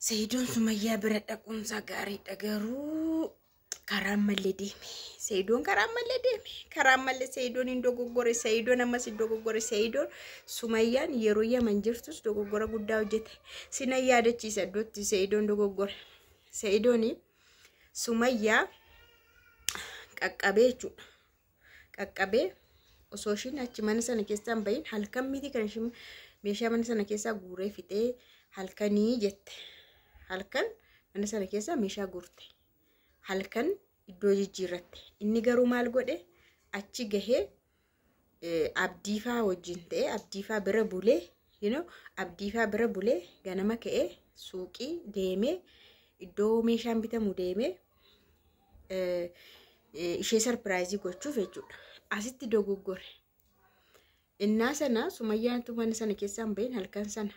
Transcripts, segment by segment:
Seydoon Sumayyaa bira dhaquunsa gaariidha garuu karaan mallee deeme. Seydoon karaan mallee deeme. Karaan mallee Seydoon hin dogoggore. Seydoon ammas hin dogoggore. Seydoon Sumayyaan yeroo Yaman jirtus dogoggora guddaa hojjete. Sina yaadachiisa iddootti Seydoon dogoggore. Seydoon Sumayyaa qaqqabee jechuudha. Qaqqabee osoo ishiin achi mana sana keessaa hin bahin halkan miti kan ishiin meeshaa mana sana keessaa guuree fixee halkanii jette. Halkan mana sana keessaa meeshaa guurte. Halkan iddoo jijjiirratte. Inni garuu maal godhe? Achi gahee abdiifaa wajjin ta'e abdiifaa bira bulee, abdiifaa bira bulee ganama ka'ee suuqii deemee iddoo meeshaan bitamu deemee ishee sarpiraayizii gochuuf jechuudha. Asitti dogoggore. Innaa sana Sumayyaantu mana sana keessaa hin bahin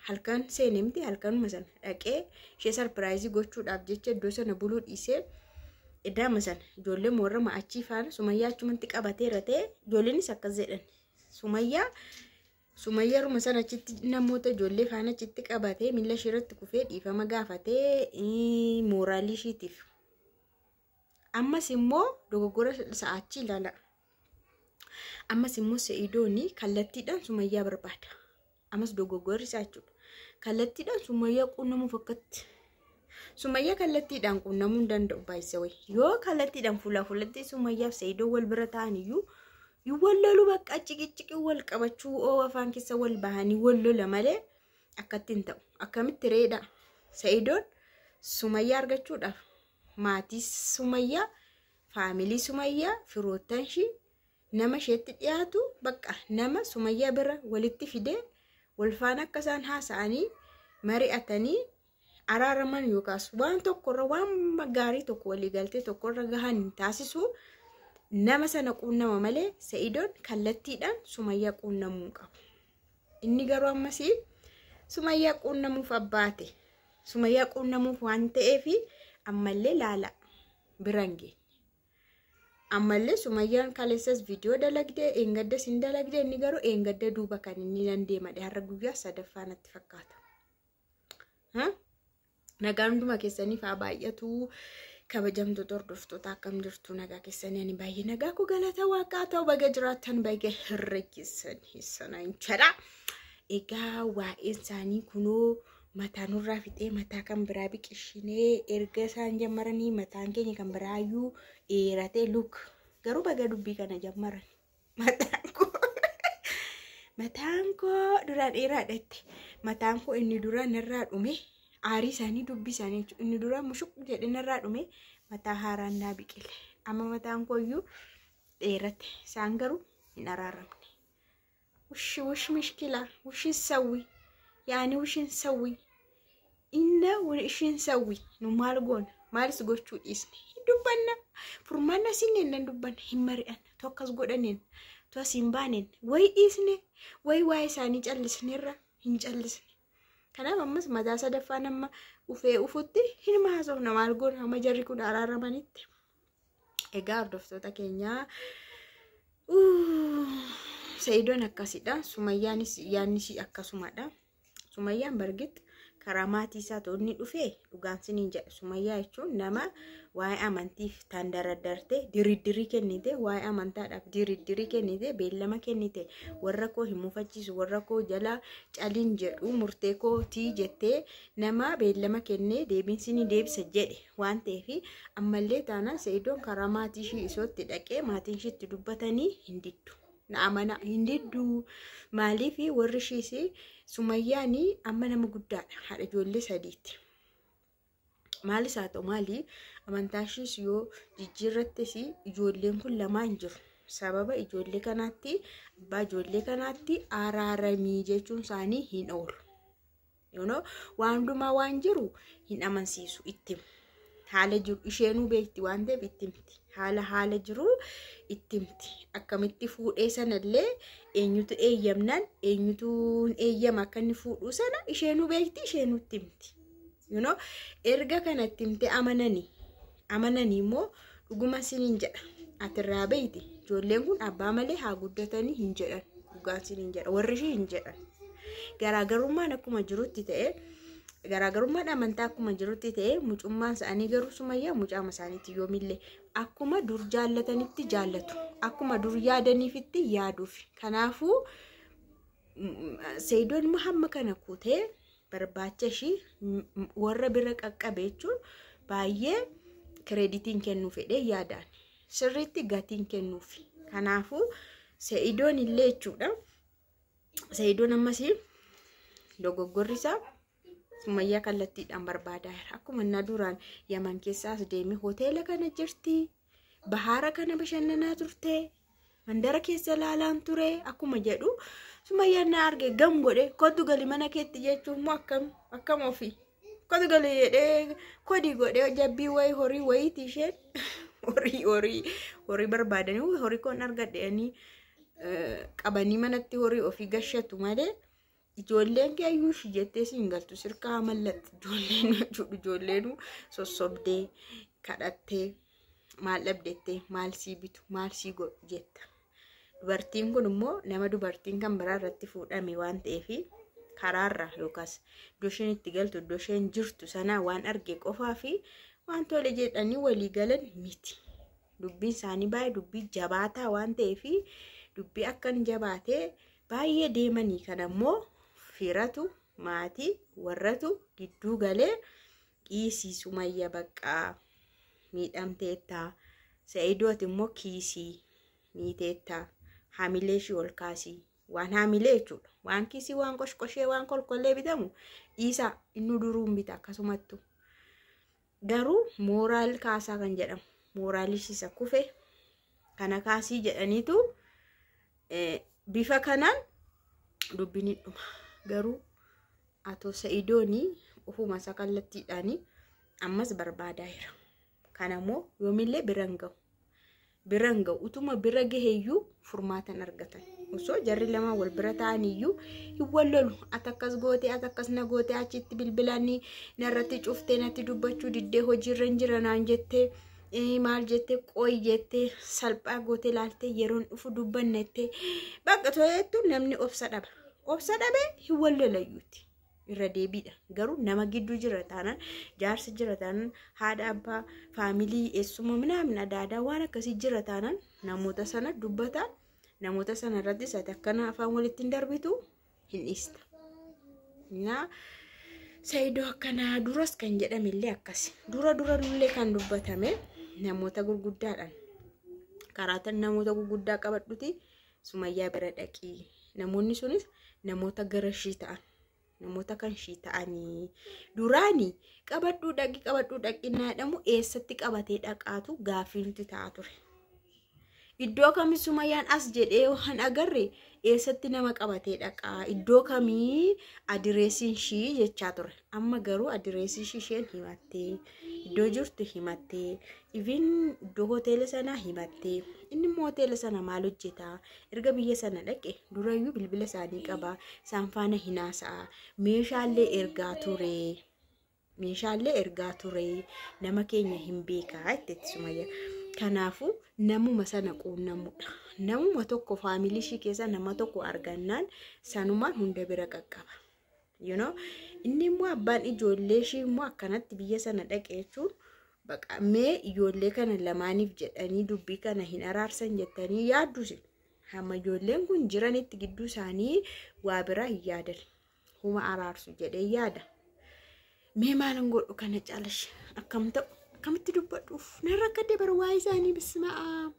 halkan seenee miti halkanuma sana dhaqee ishee sarpiraayizii gochuudhaaf jecha iddoo sana buluu dhiisee iddaama sana ijoollee moorra ma'achii faana Sumayyaa achumatti qabateera ta'e ijoolleenis akkas jedhan. Sumayyaaruma sana achitti namoota ijoollee faana achitti qabatee miila ishee irratti kufee dhiifama gaafatee mooraalii ishiitiif. Ammas immoo dogoggora sa'aachii ilaala. Ammas immoo Seydoon kallattiidhaan Sumayyaa barbaada. Ammas dogoggorri isaa jechuudha. Kallattiidhaan Sumayyaa quunnamuuf akkatti. Sumayyaa kallattiidhaan quunnamuu hin danda'u baay'isa wayi. Yoo kallattiidhaan fuulatti Sumayyaaf Seydoon wal bira ta'an iyyuu wal lolu bakka ciqici wal qabachuu afaan keessa wal bahanii wal lola malee akkatti hin ta'u. Akkamitti reedha Seydoon Sumayyaa argachuudhaaf maatii Sumayyaa, faamilii Sumayyaa, firoottan ishii nama isheetti dhiyaatu bakka nama Sumayyaa bira walitti fidee wal faana akka isaan haasa'anii mari'atanii araaraman yookaas waan tokkorra waan gaarii tokko walii galtee tokkorra gahan taasisu nama sana quunnama malee Seydoon kallattiidhaan Sumayyaa quunnamuu qabu. Inni garuu ammasii Sumayyaa quunnamuuf abbaate. Sumayyaa quunnamuuf waan ta'eef ammallee laala biraan geenye. Ammallee Sumayyaan kaleessas viidiyoo dalagdee eengadda sin dalagdee inni garuu eengadda duuba kan inni dandeemadhe har'a guyyaa sadaffaa natti fakkaata. Nagaan hunduma keessaniif haa baay'atu. Kabajamtoota hordoftoota akkam jirtu nagaa keessanii ani baay'ee nagaa ku galata waaqaa ta'u baga jiraattan baga herreessanii sana hin jedha. Egaa waa'ee isaanii kunoo mataa nurraa fixee mataa kan biraa biqishinee erga isaan jammaranii mataan keenya kan biraayyuu dheeratee luk garuu baga dubbii kana jammaran mataan koo dura dheeraadhatte mataan koo inni dura narraa dhume aarii isaanii dubbii isaanii inni dura mushuk jedhe narraa dhume mataa haaraan naa biqile amma mataan koo iyyuu dheerate isaan garuu hin araaramne. Wush mishkila wush sawi yaani wushin sawi inna wushin sawi nu maal goona maalis gochuu dhiisne dubbanna furmaanna sinneen dubbanna hin mari'an tokkas godhaneen tos hin baaneen way dhiisne way waa'ee isaanii callisneerra hin callisne. Kanaaf ammas mataa sadaffaa nama ufutti hin maasofna maal goona amma jarri kun araaramanitti. Egaa hordoftoota keenyaa Seydoon akkasidha. Sumayyaanis yaannisi akkasumadha. Sumayyaan bargit karaa maatii isaa toonni dhufee dhugaan siniin jedha. Sumayyaa jechuun nama waa'ee amantiif tan daraddarte diriddirii kennite waa'ee amantaadhaaf diriddirii kennite beellama kennite warra koo hin mufachiisu warra koo jala caliin jedhu murtee kootii jettee nama beellama kennee deebiin sinii deebisa jedhe waan ta'eef ammallee taanaan Seydoon karaa maatii ishii isootti dhaqee maatiin ishiitti dubbatanii hin diddu. Naamana hindiddu maaliif warri ishiis Sumayyaani amma nama guddaadha haadha ijoollee sadiitti. Maalis haa ta'u maali amantaa ishiis yoo jijjiirrattis ijoolleen kun lamaan jiru. Sababa ijoollee kanaatti abbaa ijoollee kanaatti araaramii jechuun isaanii hin oolu. Waan hundumaa waan jiru hin amansiisu itti. Haala jiru isheenuu beekti waan ta'eef itti miti. Haala jiru itti miti. Akkamitti fuudhee sanallee eenyutu eeyyamnaan eenyutu eeyyama akka inni fuudhu sana isheenuu beekti isheenuu itti miti. Erga kana itti miti amananii immoo dhuguma siniin jedha. Atirraa beekti ijoolleen kun abbaa malee haa guddatanii hin jedhan dhugaan siniin jedha warri ishee hin jedhan. Garaagarummaan akkuma jirutti ta'e garaagarummaan amantaa akkuma jirutti ta'e mucummaan isaanii garuu Sumayyaa mucaama isaaniitti yoomillee akkuma dur jaallatanitti jaallatu akkuma dur yaadaniifitti yaaduuf kanaafuu Saidoon Muhammad kana kutee barbaacha ishii warra bira qaqqabe jechuun baay'ee kireeditiin kennuu fedhee yaadaan sirriitti gatiin kennuuf kanaafuu Saidoon illee jechuudha Saidoon ammasii dogoggorri isaa Sumayyaa kallattiidhaan barbaadaa jira. Akkuma na duraan Yaman keessaas deemee hoteela kana jirti. Bahaara kana bashannanaa turte. Mandara keessa ilaalaan ture. Akkuma jedhu Sumayyaan na arge gam godhe kottu gali mana keetti jechuun moo akkam ofii. Kottu gali jedhee kodi godhe jabbii wayi horii wayiiti isheen horii barbaadanii horii koon argadheeni qabanii manatti horii ofii gashatu malee. Ijoolleen kaayyuu jettee siin galtu sirkaa mallatti ijoolleen sossobdee kadhattee maal dhabdettee maal sii bitu maal sii godhu jetta. Dubartiin kun immoo nama dubartiin kan biraa irratti fuudhame waan ta'eef karaarra yookaas iddoo isheen itti galtu iddoo isheen jirtu sana waan arge qofaa fi waan tole jedhanii walii galan miti. Dubbiin isaanii baay'ee dubbii jabaataa waan ta'eef dubbii akkan jabaatee baay'ee deemanii kan ammoo firatu maatii warratu gidduu galee kiisii Sumayyaa baqqaa miidhamteetta Saidoot immoo kiisii miiteetta hamilee ishii ol kaasii waan hamilee jechuudha waan kiisii waan qoshqoshee waan kolkollee bitamu dhiisaa inni duruun bita akkasumattu garuu mooraal kaasaa kan jedhamu mooraalishisa kufe kana kaasii jedhaniitu bifa kanaan dubbini dhuma garuu atoo Saidoonii ufuma isa kallattiidhaanii ammas barbaadaa jira. Kanammoo yoomillee biran ga'u utuma bira gaheeyyuu furmaatan argatan. Osoo jarri lama wal bira ta'aniyyuu hin wallolu atakkas gootee atakkas na gootee achitti bilbilaanii narratti cuftee natti dubbachuu diddee hojiirra hin jiranaan jettee maal jettee qoy jettee salphaa gootee laaltee yeroon dhufu dubbannettee bakka to'eettu namni obsa dhaba. Obsa dhabe hin wallolayyuuti irra deebiidha garuu nama gidduu jira taanaan jaarsi jira taanaan haadha abbaa faamilii eessuma minaamin adaadaa waan akkasii jira taanaan namoota sana dubbata namoota sana irratti sati akkana afaan walitti hin darbitu hin dhiista. Saidoo akkana duras kan jedhamillee akkasi durallee kan dubbatame namoota gurguddaadhaan karaatan namoota gurguddaa qabadhuti Sumayyaa bira dhaqii namoonni sunis namoota gara shii ta'an namoota kan shii ta'anii duraanii qabadhuu dhaqi naadhamu eessatti qabatee dhaqaatu gaafiinti ta'a ture. Iddoo kamii Sumayyaan as jedhee waan agarre eessatti nama qabatee dhaqaa iddoo kamii adireesiin shii jechaa ture. Amma garuu adireesii isheen himattee iddoo jirtu himattee even iddoo hoteela sana himattee inni hoteela sana maal hojjetaa erga biyya sana dhaqe durayyuu bilbila isaanii qaba isaan faana hinaasa'a meeshaalee ergaa ture nama keenya hin beekaa itti Sumayyaa. Kanaafuu namuma sana quunnamudha. Namuma tokko faamilii ishii keessa nama tokko argannaan sanumaan hunda bira qaqqaba. Inni immoo abbaan ijoollee ishii immoo akkanatti biyya sana dhaqe jechuun baqa mee ijoollee kana lamaaniif jedhanii dubbii kana hin araarsan jettanii yaadduse. Hamma ijoolleen kun jiranitti gidduu isaanii waa biraa hin yaadan. Huma araarsu jedhee yaada. Mee maalan godhu kana caalash akkam ta'u akkamitti dubbadhuuf narra akka dabar waa isaanii bisma'aa.